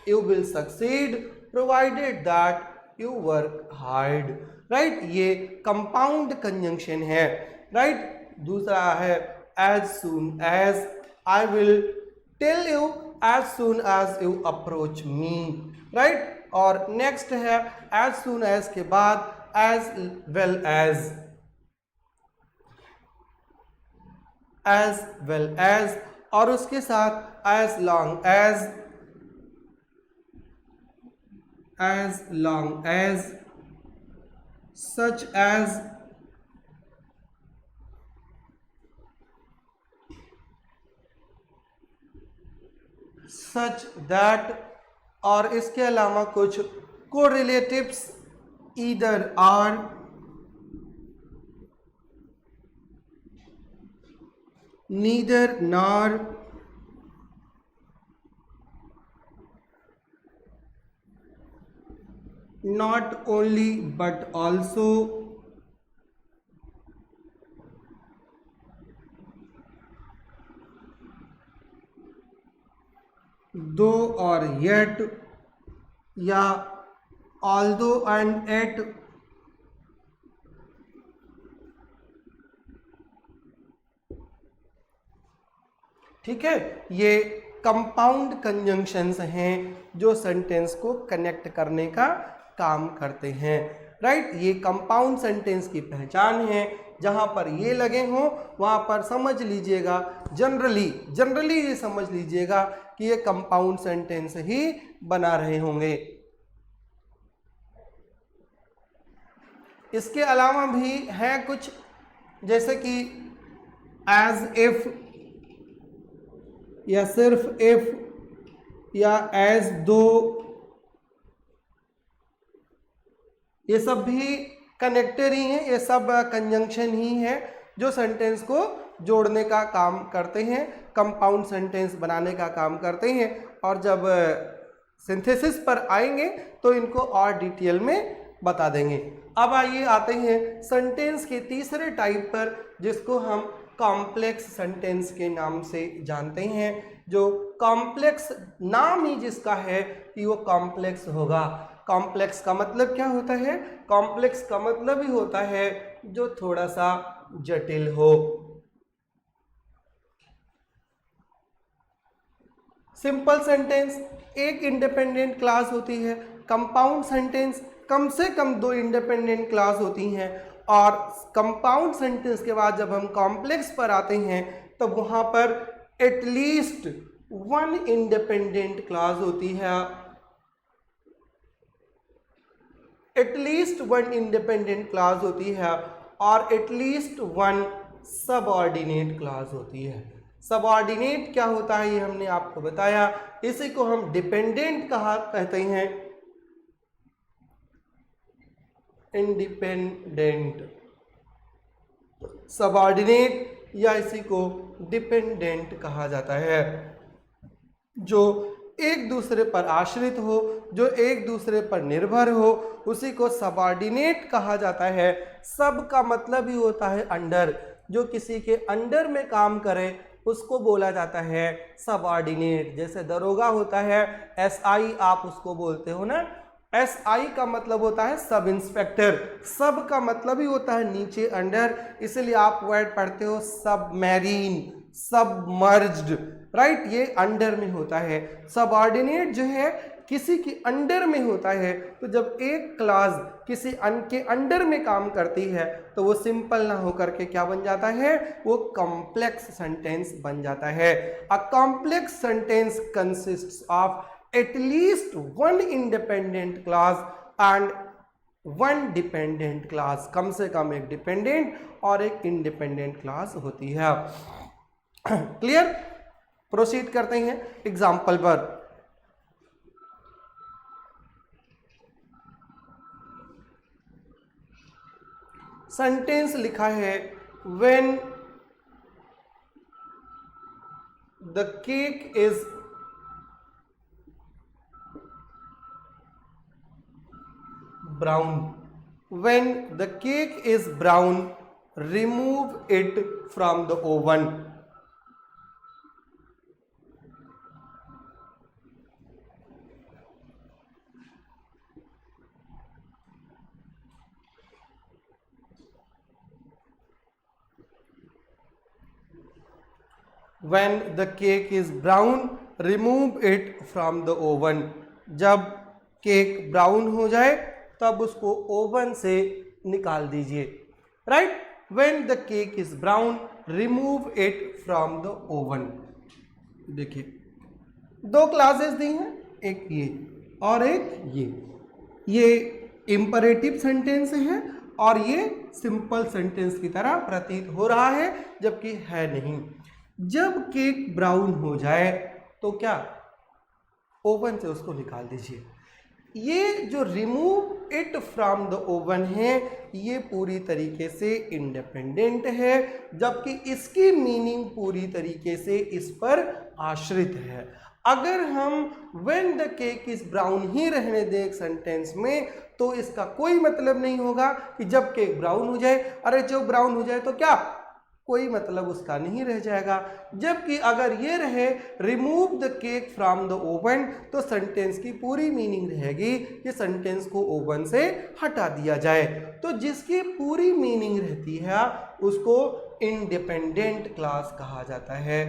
you will succeed, provided that you work hard, right. ये कंपाउंड कंजंक्शन है, राइट। दूसरा है as soon as, I will tell you as soon as you approach me, right. और नेक्स्ट है as soon as के बाद as well as और उसके साथ as long as such as that और इसके अलावा कुछ कोरिलेटिव्स either are, neither nor, not only but also, though और yet, या although and yet, ठीक है। ये कंपाउंड कंजंक्शंस हैं जो सेंटेंस को कनेक्ट करने का काम करते हैं, राइट। ये कंपाउंड सेंटेंस की पहचान है। जहां पर ये लगे हों वहां पर समझ लीजिएगा, जनरली ये समझ लीजिएगा कि ये कंपाउंड सेंटेंस ही बना रहे होंगे। इसके अलावा भी है कुछ, जैसे कि एज इफ, या सिर्फ इफ, या एज दो, ये सब भी कनेक्टर ही हैं, ये सब कंजंक्शन ही है जो सेंटेंस को जोड़ने का काम करते हैं, कंपाउंड सेंटेंस बनाने का काम करते हैं। और जब सिंथेसिस पर आएंगे तो इनको और डिटेल में बता देंगे। अब आइए आते हैं सेंटेंस के तीसरे टाइप पर, जिसको हम कॉम्प्लेक्स सेंटेंस के नाम से जानते हैं। जो कॉम्प्लेक्स नाम ही जिसका है कि वो कॉम्प्लेक्स होगा। कॉम्प्लेक्स का मतलब क्या होता है? कॉम्प्लेक्स का मतलब ही होता है जो थोड़ा सा जटिल हो। सिंपल सेंटेंस एक इंडिपेंडेंट क्लास होती है, कंपाउंड सेंटेंस कम से कम 2 इंडिपेंडेंट क्लास होती हैं, और कंपाउंड सेंटेंस के बाद जब हम कॉम्प्लेक्स पर आते हैं तो वहां पर एटलीस्ट 1 इंडिपेंडेंट क्लास होती है, एटलीस्ट 1 इंडिपेंडेंट क्लास होती है, और एटलीस्ट 1 सबऑर्डिनेट क्लास होती है। सबऑर्डिनेट क्या होता है ये हमने आपको बताया, इसी को हम डिपेंडेंट कहते हैं, इंडिपेंडेंट सबऑर्डिनेट, या इसी को डिपेंडेंट कहा जाता है। जो एक दूसरे पर आश्रित हो, जो एक दूसरे पर निर्भर हो, उसी को सबऑर्डिनेट कहा जाता है। सब का मतलब ही होता है अंडर, जो किसी के अंडर में काम करे उसको बोला जाता है सबऑर्डिनेट। जैसे दरोगा होता है SI, आप उसको बोलते हो ना, SI का मतलब होता है सब इंस्पेक्टर, सब का मतलब ही होता है नीचे अंडर, इसलिए आप वर्ड पढ़ते हो सबमरीन, सबमर्ज्ड, राइट, ये अंडर में होता है। सबऑर्डिनेट जो है किसी के अंडर में होता है, तो जब एक क्लास किसी के अंडर में काम करती है तो वो सिंपल ना होकर के क्या बन जाता है, वो कॉम्प्लेक्स सेंटेंस बन जाता है। A complex sentence consists of at least 1 independent class and 1 dependent class, कम से कम एक डिपेंडेंट और एक इंडिपेंडेंट क्लास होती है। क्लियर? प्रोसीड करते हैं एग्जाम्पल पर। सेंटेंस लिखा है when the cake is brown, when the cake is brown, remove it from the oven. When the cake is brown, remove it from the oven. जब cake brown हो जाए तब उसको ओवन से निकाल दीजिए, right. When the cake is brown remove it from the oven. देखिए 2 classes दी हैं, एक ये और एक ये इंपरेटिव सेंटेंस है और ये सिंपल सेंटेंस की तरह प्रतीत हो रहा है जबकि है नहीं। जब केक ब्राउन हो जाए तो क्या, ओवन से उसको निकाल दीजिए। ये जो remove it from the oven है ये पूरी तरीके से इंडिपेंडेंट है, जबकि इसकी मीनिंग पूरी तरीके से इस पर आश्रित है। अगर हम when the cake is brown ही रहने दें एक सेंटेंस में तो इसका कोई मतलब नहीं होगा कि जब केक ब्राउन हो जाए, अरे जब ब्राउन हो जाए तो क्या, कोई मतलब उसका नहीं रह जाएगा। जबकि अगर ये रहे remove the cake from the oven तो सेंटेंस की पूरी मीनिंग रहेगी कि सेंटेंस को ओवन से हटा दिया जाए। तो जिसकी पूरी मीनिंग रहती है उसको इंडिपेंडेंट क्लास कहा जाता है,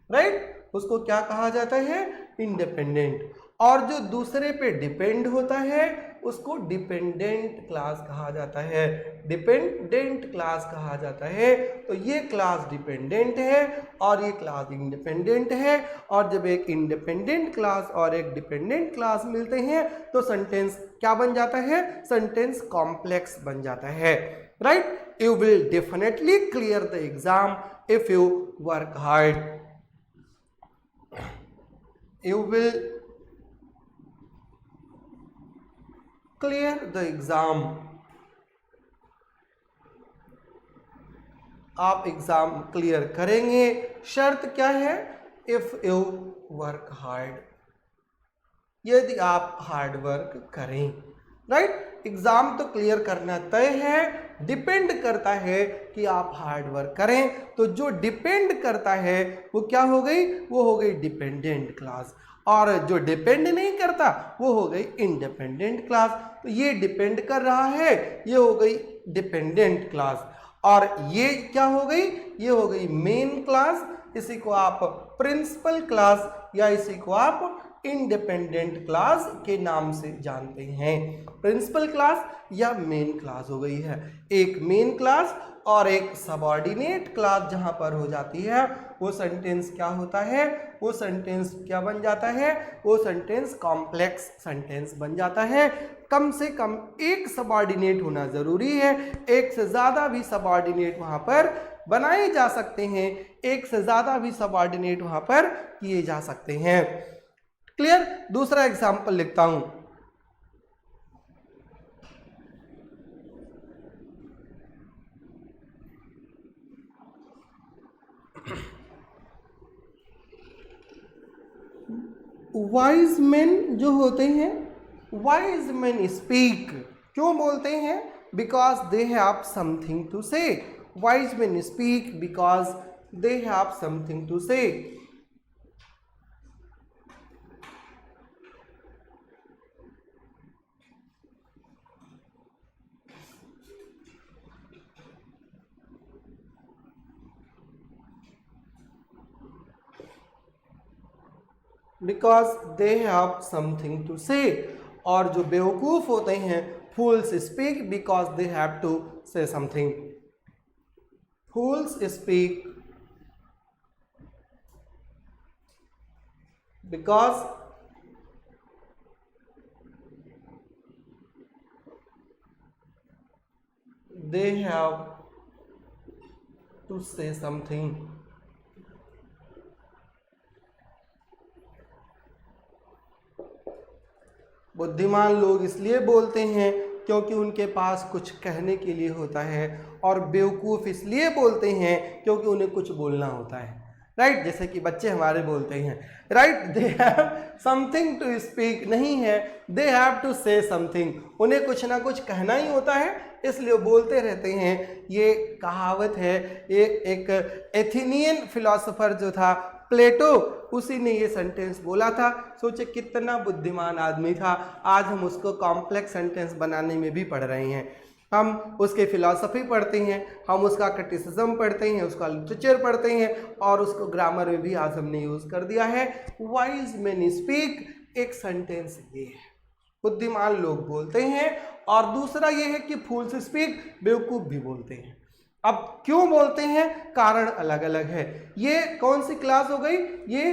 राइट। उसको क्या कहा जाता है, इंडिपेंडेंट। और जो दूसरे पे डिपेंड होता है उसको डिपेंडेंट क्लास कहा जाता है, डिपेंडेंट क्लास कहा जाता है। तो ये क्लास डिपेंडेंट है और ये क्लास इंडिपेंडेंट है, और जब एक इंडिपेंडेंट क्लास और एक डिपेंडेंट क्लास मिलते हैं तो सेंटेंस क्या बन जाता है, सेंटेंस कॉम्प्लेक्स बन जाता है, right. You will definitely clear the exam if you work hard. You will clear the exam. आप एग्जाम क्लियर करेंगे, शर्त क्या है, इफ यू वर्क हार्ड, यदि आप हार्ड वर्क करें, राइट। एग्जाम तो क्लियर करना तय है, डिपेंड करता है कि आप हार्ड वर्क करें। तो जो डिपेंड करता है वो क्या हो गई, वो हो गई डिपेंडेंट क्लास, और जो डिपेंड नहीं करता वो हो गई इंडिपेंडेंट क्लास। तो ये डिपेंड कर रहा है, ये हो गई डिपेंडेंट क्लास, और ये क्या हो गई, ये हो गई मेन क्लास, इसी को आप प्रिंसिपल क्लास या इसी को आप इंडिपेंडेंट क्लास के नाम से जानते हैं। प्रिंसिपल क्लास या मेन क्लास हो गई है। एक मेन क्लास और एक सबऑर्डिनेट क्लास जहां पर हो जाती है वो सेंटेंस क्या होता है, वो सेंटेंस क्या बन जाता है, वो सेंटेंस कॉम्प्लेक्स सेंटेंस बन जाता है। कम से कम एक सबऑर्डिनेट होना जरूरी है, एक से ज्यादा भी सबऑर्डिनेट वहां पर बनाए जा सकते हैं, एक से ज्यादा भी सबऑर्डिनेट वहां पर किए जा सकते हैं। क्लियर? दूसरा एग्जांपल लिखता हूं। वाइज मेन जो होते हैं, वाइज मेन स्पीक, क्यों बोलते हैं? Because they have something to say. Wise men speak because they have something to say. Because they have something to say. और जो बेवकूफ होते हैं, fools speak because they have to say something. Fools speak because they have to say something। बुद्धिमान लोग इसलिए बोलते हैं क्योंकि उनके पास कुछ कहने के लिए होता है, और बेवकूफ़ इसलिए बोलते हैं क्योंकि उन्हें कुछ बोलना होता है। राइट? जैसे कि बच्चे हमारे बोलते हैं, right, they have something to speak, नहीं है they have to say something, उन्हें कुछ ना कुछ कहना ही होता है, इसलिए वो बोलते रहते हैं। ये कहावत है, ये एक एथेनियन फिलोसोफर जो था प्लेटो, उसी ने ये सेंटेंस बोला था। सोचे कितना बुद्धिमान आदमी था। आज हम उसको कॉम्प्लेक्स सेंटेंस बनाने में भी पढ़ रहे हैं। हम उसके फिलॉसफी पढ़ते हैं, हम उसका क्रिटिसिज्म पढ़ते हैं, उसका लिटरेचर पढ़ते हैं, और उसको ग्रामर में भी आज हमने यूज़ कर दिया है। वाइज मैन स्पीक एक सेंटेंस ये है, बुद्धिमान लोग बोलते हैं। और दूसरा ये है कि फूल्स स्पीक, बेवकूफ़ भी बोलते हैं। अब क्यों बोलते हैं? कारण अलग अलग है। ये कौन सी क्लास हो गई? ये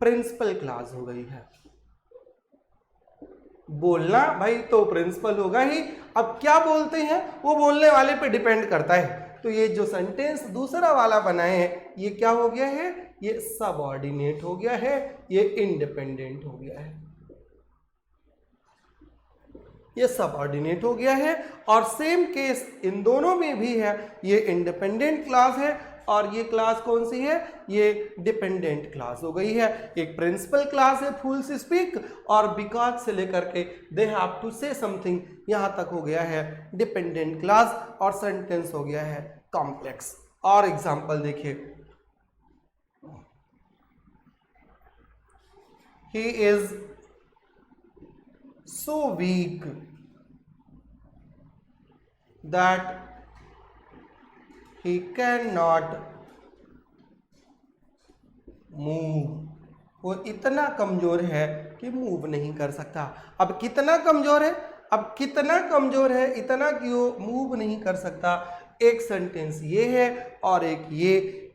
प्रिंसिपल क्लास हो गई है। बोलना भाई तो प्रिंसिपल होगा ही। अब क्या बोलते हैं वो बोलने वाले पे डिपेंड करता है। तो ये जो सेंटेंस दूसरा वाला बनाए हैं, ये क्या हो गया है? ये सबऑर्डिनेट हो गया है, ये इंडिपेंडेंट हो गया है, ये सबऑर्डिनेट हो गया है। और सेम केस इन दोनों में भी है, ये इंडिपेंडेंट क्लास है और ये क्लास कौन सी है? ये डिपेंडेंट क्लास हो गई है। एक प्रिंसिपल क्लास है फूल्स स्पीक, और बिकॉज से लेकर के they have to say something यहाँ तक हो गया है डिपेंडेंट क्लास, और सेंटेंस हो गया है कॉम्प्लेक्स। और एग्जांपल देखिए, he is so weak that he cannot move। वो इतना कमजोर है कि मूव नहीं कर सकता। अब कितना कमजोर है? अब कितना कमजोर है, इतना कि वो मूव नहीं कर सकता। एक सेंटेंस ये है और एक ये,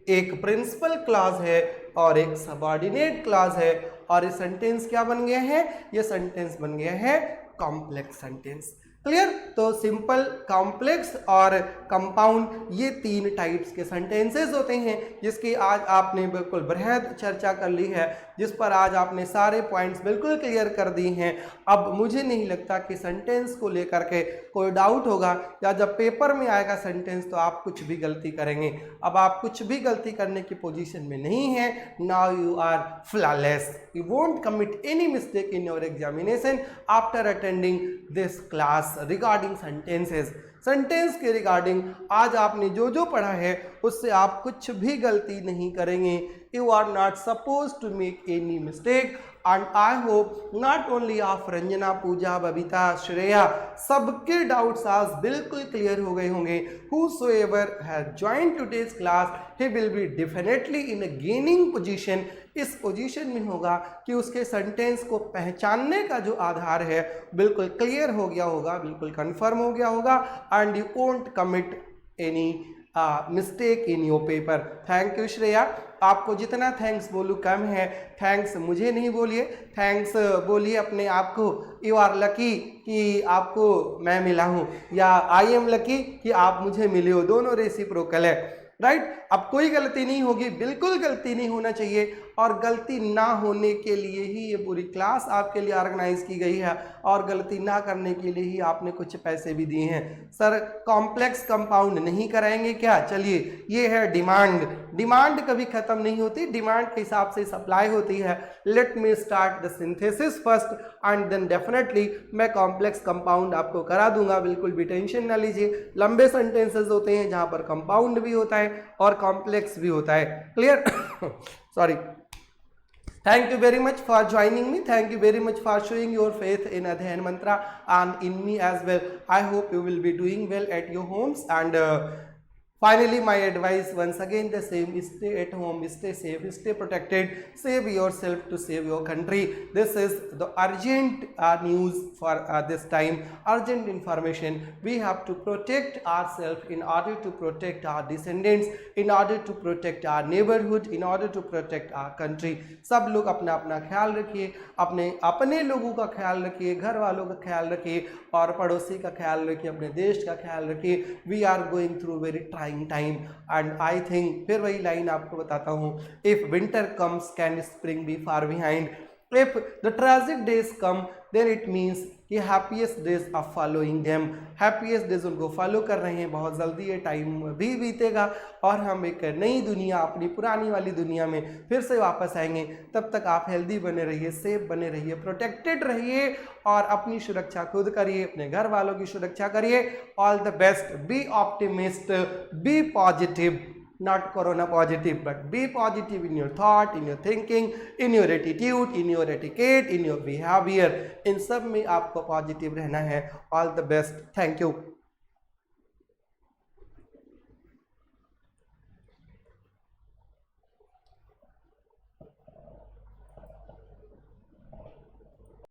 एक प्रिंसिपल क्लास है और एक सबऑर्डिनेट क्लास है, और ये सेंटेंस क्या बन गया है? ये सेंटेंस बन गया है कॉम्प्लेक्स सेंटेंस। क्लियर? तो सिंपल, कॉम्प्लेक्स और कंपाउंड, ये तीन टाइप्स के सेंटेंसेस होते हैं जिसकी आज आपने बिल्कुल बृहद चर्चा कर ली है, जिस पर आज आपने सारे पॉइंट्स बिल्कुल क्लियर कर दिए हैं। अब मुझे नहीं लगता कि सेंटेंस को लेकर के कोई डाउट होगा, या जब पेपर में आएगा सेंटेंस तो आप कुछ भी गलती करेंगे। अब आप कुछ भी गलती करने की पोजीशन में नहीं है। Now you are flawless, you won't commit any mistake in your examination after attending this class regarding sentences. Sentence के रिगार्डिंग आज आपने जो जो पढ़ा है उससे आप कुछ भी गलती नहीं करेंगे। You are not suppose to make any mistake. And I hope not only of Ranjana, Puja, Babita, Shreya, सबके डाउट्स आज बिल्कुल क्लियर हो गए होंगे। Whosoever has joined today's class, he will be definitely in a gaining position। इस पोजीशन में होगा कि उसके सेंटेंस को पहचानने का जो आधार है बिल्कुल क्लियर हो गया होगा, बिल्कुल कंफर्म हो गया होगा, and you won't commit any mistake in your paper. Thank you Shreya, आपको जितना थैंक्स बोलूँ कम है। थैंक्स मुझे नहीं बोलिए, थैंक्स बोलिए अपने आप को। यू आर लकी कि आपको मैं मिला हूँ, या आई एम लकी कि आप मुझे मिले हो, दोनों रेसिप्रोकल है, राइट। अब कोई गलती नहीं होगी, बिल्कुल गलती नहीं होना चाहिए, और गलती ना होने के लिए ही ये पूरी क्लास आपके लिए ऑर्गेनाइज की गई है, और गलती ना करने के लिए ही आपने कुछ पैसे भी दिए हैं। सर कॉम्प्लेक्स कंपाउंड नहीं कराएंगे क्या? चलिए, ये है डिमांड। डिमांड कभी खत्म नहीं होती, डिमांड के हिसाब से सप्लाई होती है। Let me start the synthesis first and then definitely मैं कॉम्प्लेक्स कंपाउंड आपको करा दूंगा, बिल्कुल भी टेंशन ना लीजिए। लंबे सेंटेंसेस होते हैं जहां पर कंपाउंड भी होता है और कॉम्प्लेक्स भी होता है। Clear? Sorry. Thank you very much for joining me. Thank you very much for showing your faith in Adhyan Mantra and in me as well. I hope you will be doing well at your homes, and finally my advice once again the same: stay at home, stay safe, stay protected, save yourself to save your country. This is the urgent news for this time, urgent information. We have to protect ourselves in order to protect our descendants, in order to protect our neighborhood, in order to protect our country. सब लोग अपना अपना ख्याल रखिए, अपने अपने लोगों का ख्याल रखिए, घर वालों का ख्याल रखिए, और पड़ोसी का ख्याल रखिए, अपने देश का ख्याल रखिए। We are going through very trying time, and I think, फिर वही लाइन आपको बताता हूँ, if winter comes can spring be far behind, if the tragic days come then it means कि happiest days are following them. Happiest days उनको follow कर रहे हैं, बहुत जल्दी ये टाइम भी बीतेगा और हम एक नई दुनिया, अपनी पुरानी वाली दुनिया में फिर से वापस आएंगे। तब तक आप हेल्दी बने रहिए, सेफ बने रहिए, प्रोटेक्टेड रहिए, और अपनी सुरक्षा खुद करिए, अपने घर वालों की सुरक्षा करिए। All the best, be optimist, be positive, not corona positive, but be positive in your thought, in your thinking, in your attitude, in your etiquette, in your behavior. इन सब में आपको पॉजिटिव रहना है। All the best, thank you.